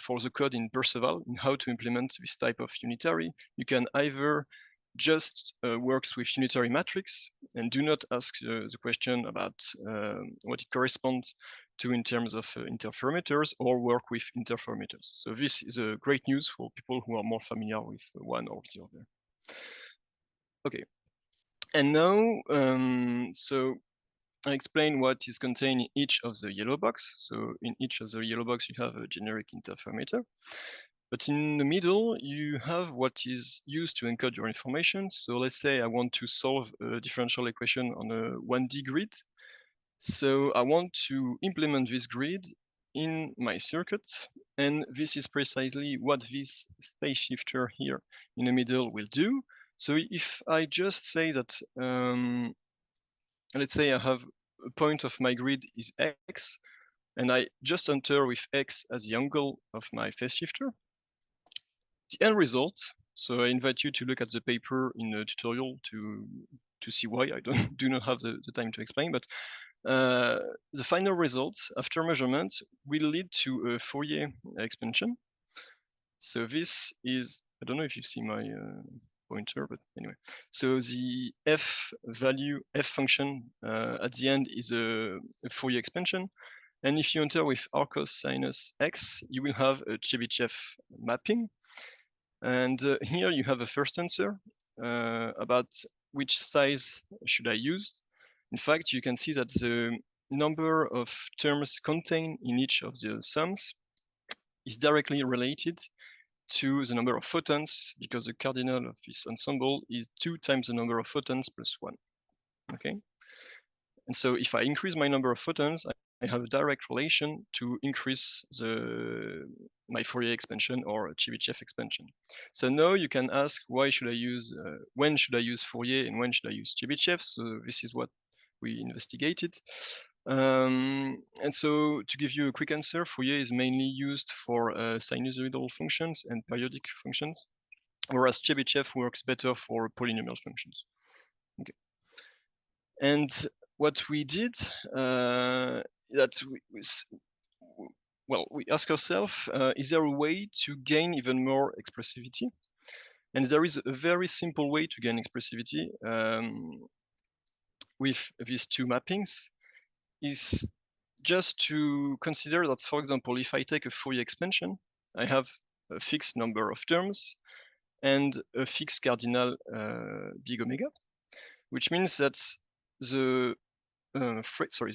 for the code in Perceval in how to implement this type of unitary. You can either just works with unitary matrix and do not ask the question about what it corresponds to in terms of interferometers, or work with interferometers. So this is a great news for people who are more familiar with one or the other. Okay, and now so I explain what is contained in each of the yellow box. So in each of the yellow box, you have a generic interferometer. But in the middle, you have what is used to encode your information. So let's say I want to solve a differential equation on a 1D grid. So I want to implement this grid in my circuit. And this is precisely what this phase shifter here in the middle will do. So if I just say that, let's say I have a point of my grid is X, and I just enter with X as the angle of my phase shifter, the end result, so I invite you to look at the paper in the tutorial to see why. I do not have the time to explain, but the final result after measurement will lead to a Fourier expansion. So this is, I don't know if you see my pointer, but anyway. So the f function at the end is a Fourier expansion. And if you enter with r cos sinus x, you will have a Chebyshev mapping. And here you have a first answer about which size should I use. In fact, you can see that the number of terms contained in each of the sums is directly related to the number of photons, because the cardinal of this ensemble is 2 times the number of photons plus 1. Okay. And so if I increase my number of photons, I have a direct relation to increase my Fourier expansion or Chebyshev expansion. So now you can ask, why should I use, when should I use Fourier and when should I use Chebyshev? So this is what we investigated. And so to give you a quick answer, Fourier is mainly used for sinusoidal functions and periodic functions, whereas Chebyshev works better for polynomial functions. Okay. And what we did, we ask ourselves, is there a way to gain even more expressivity? And there is a very simple way to gain expressivity with these two mappings, is just to consider that, for example, if I take a Fourier expansion, I have a fixed number of terms and a fixed cardinal big omega, which means that the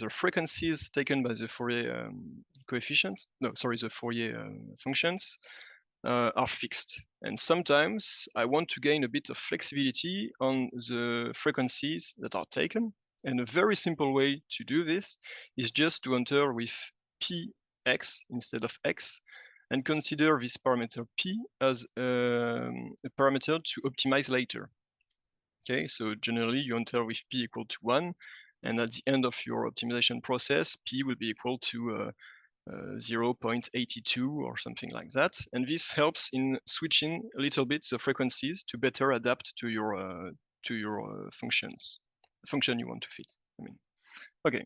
frequencies taken by the Fourier the Fourier functions are fixed. And sometimes I want to gain a bit of flexibility on the frequencies that are taken. And a very simple way to do this is just to enter with px instead of x, and consider this parameter p as a parameter to optimize later. Okay, so generally you enter with p equal to 1, and at the end of your optimization process, p will be equal to 0.82 or something like that. And this helps in switching a little bit the frequencies to better adapt to your function you want to fit. I mean, okay.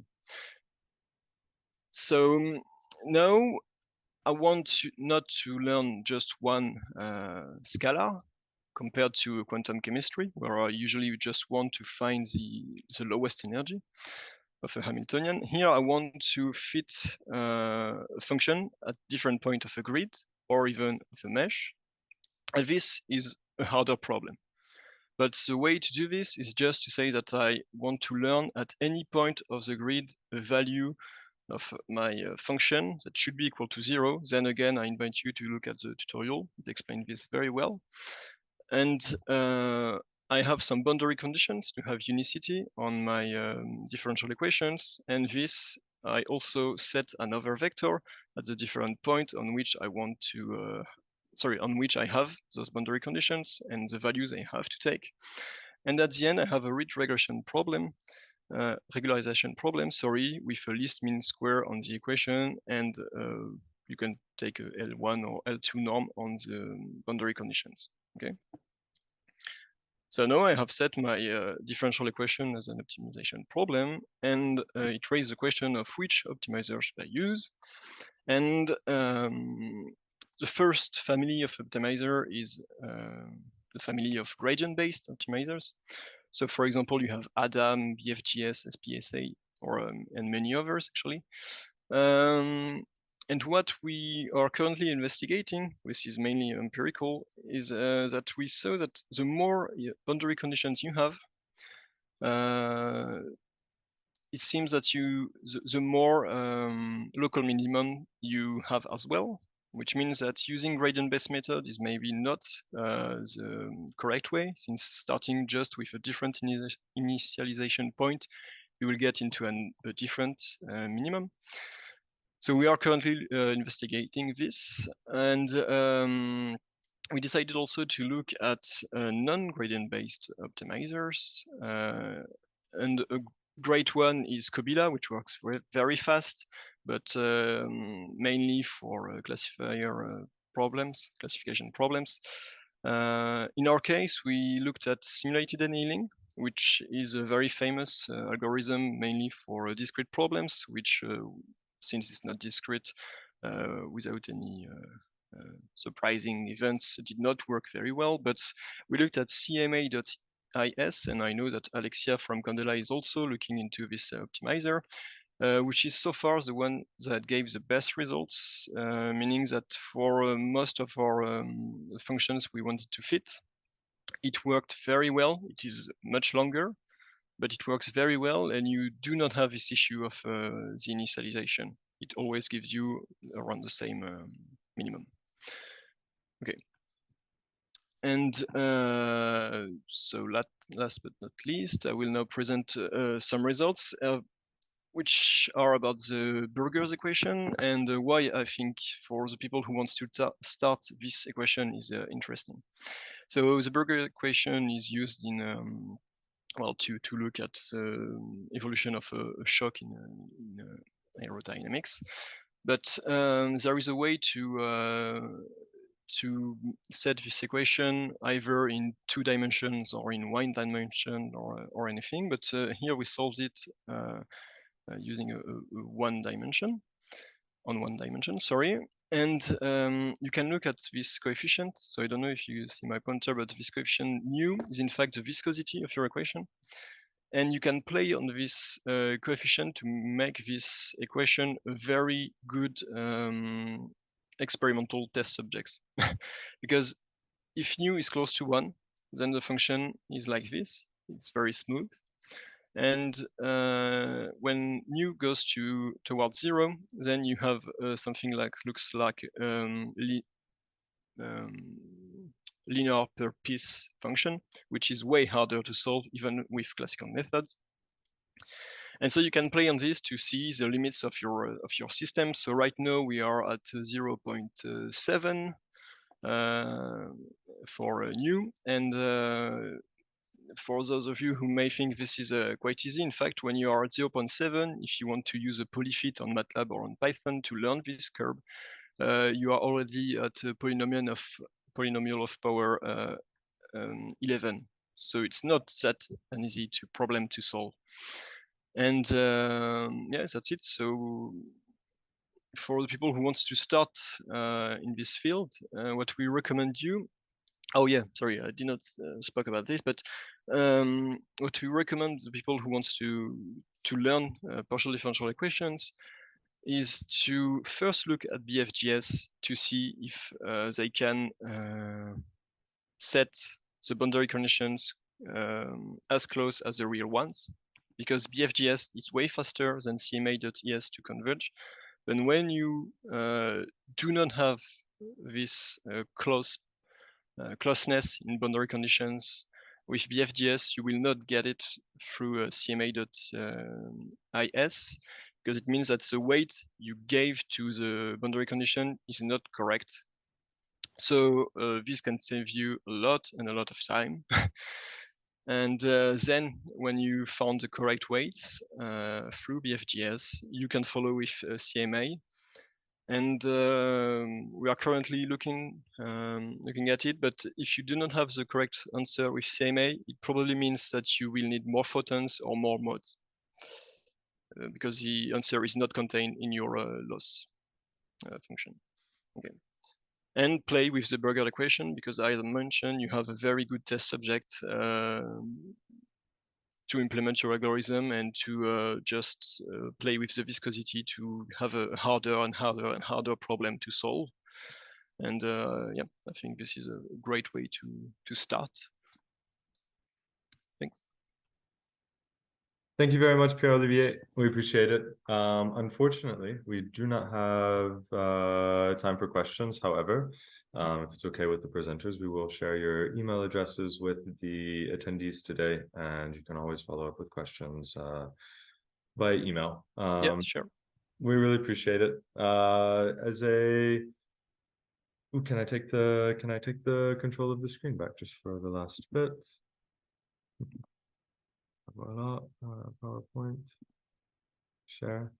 So now I want not to learn just one scalar compared to quantum chemistry, where I usually just want to find the lowest energy of a Hamiltonian. Here I want to fit a function at different point of a grid or even of a mesh. And this is a harder problem. But the way to do this is just to say that I want to learn at any point of the grid a value of my function that should be equal to 0. Then again, I invite you to look at the tutorial. It explains this very well. And I have some boundary conditions to have unicity on my differential equations. And this, I also set another vector at the different point on which I want to on which I have those boundary conditions and the values I have to take. And at the end, I have a ridge regression problem, regularization problem, with a least mean square on the equation, and you can take a L1 or L2 norm on the boundary conditions, okay? So now I have set my differential equation as an optimization problem, and it raises the question of which optimizer should I use. And the first family of optimizer is the family of gradient-based optimizers. So for example, you have Adam, BFGS, SPSA, or and many others actually. And what we are currently investigating, which is mainly empirical, is that we saw that the more boundary conditions you have, it seems that the more local minimum you have as well, which means that using gradient-based method is maybe not the correct way, since starting just with a different initialization point, you will get into a different minimum. So we are currently investigating this, and we decided also to look at non-gradient-based optimizers, and a great one is Quandela, which works very fast, but mainly for classification problems. In our case, we looked at simulated annealing, which is a very famous algorithm mainly for discrete problems, which, since it's not discrete, without any surprising events, did not work very well. But we looked at CMA.is, and I know that Alexia from Quandela is also looking into this optimizer, which is so far the one that gave the best results, meaning that for most of our functions we wanted to fit, it worked very well. It is much longer, but it works very well, and you do not have this issue of the initialization. It always gives you around the same minimum. Okay. And so last but not least, I will now present some results which are about the Burger's equation, and why I think for the people who want to start this equation is interesting. So the Burger equation is used in well, to look at evolution of a shock in aerodynamics, but there is a way to set this equation either in 2 dimensions or in 1 dimension or anything. But here we solved it using a 1 dimension, on 1 dimension, sorry. And you can look at this coefficient. So I don't know if you see my pointer, but this coefficient nu is in fact the viscosity of your equation. And you can play on this coefficient to make this equation a very good experimental test subject. Because if nu is close to 1, then the function is like this. It's very smooth. And when nu goes towards 0, then you have something like looks like linear per piece function, which is way harder to solve even with classical methods. And so you can play on this to see the limits of your system. So right now we are at 0.7 for nu, and for those of you who may think this is quite easy, in fact, when you are at 0.7, if you want to use a polyfit on MATLAB or on Python to learn this curve, you are already at a polynomial of power 11. So it's not that an easy problem to solve. And yeah, that's it. So for the people who want to start in this field, what we recommend you, oh yeah, sorry, I did not speak about this, but what we recommend the people who want to learn partial differential equations is to first look at BFGS to see if they can set the boundary conditions as close as the real ones, because BFGS is way faster than CMA.ES to converge. But when you do not have this closeness in boundary conditions with BFGS, you will not get it through CMA.IS, because it means that the weight you gave to the boundary condition is not correct. So this can save you a lot of time. And then when you found the correct weights through BFGS, you can follow with CMA. And we are currently looking at it, but if you do not have the correct answer with CMA, it probably means that you will need more photons or more modes, because the answer is not contained in your loss function. Okay. And play with the Burger equation, because as I mentioned, you have a very good test subject to implement your algorithm and to just play with the viscosity to have a harder and harder problem to solve. And yeah, I think this is a great way to start. Thanks. Thank you very much, Pierre-Olivier. We appreciate it. Unfortunately, we do not have time for questions. However, if it's okay with the presenters, we will share your email addresses with the attendees today, and you can always follow up with questions by email. Yeah, sure. We really appreciate it. As a can I take the control of the screen back just for the last bit? Voila, PowerPoint, share.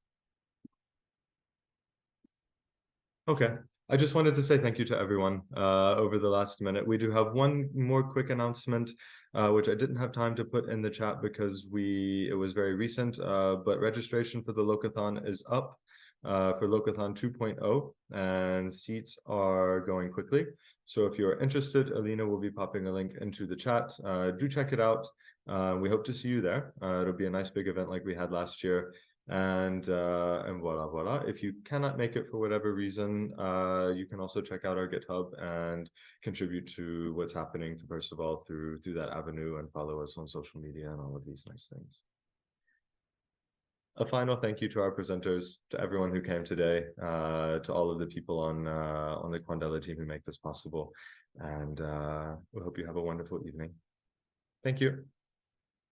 Okay, I just wanted to say thank you to everyone over the last minute. We do have one more quick announcement, which I didn't have time to put in the chat because it was very recent, but registration for the Locathon is up for Locathon 2.0, and seats are going quickly. So if you're interested, Alina will be popping a link into the chat. Do check it out. We hope to see you there. It'll be a nice big event like we had last year. And voila. If you cannot make it for whatever reason, you can also check out our GitHub and contribute to what's happening to Perceval through that avenue, and follow us on social media and all of these nice things. A final thank you to our presenters, to everyone who came today, to all of the people on the Quandela team who make this possible. And we hope you have a wonderful evening. Thank you.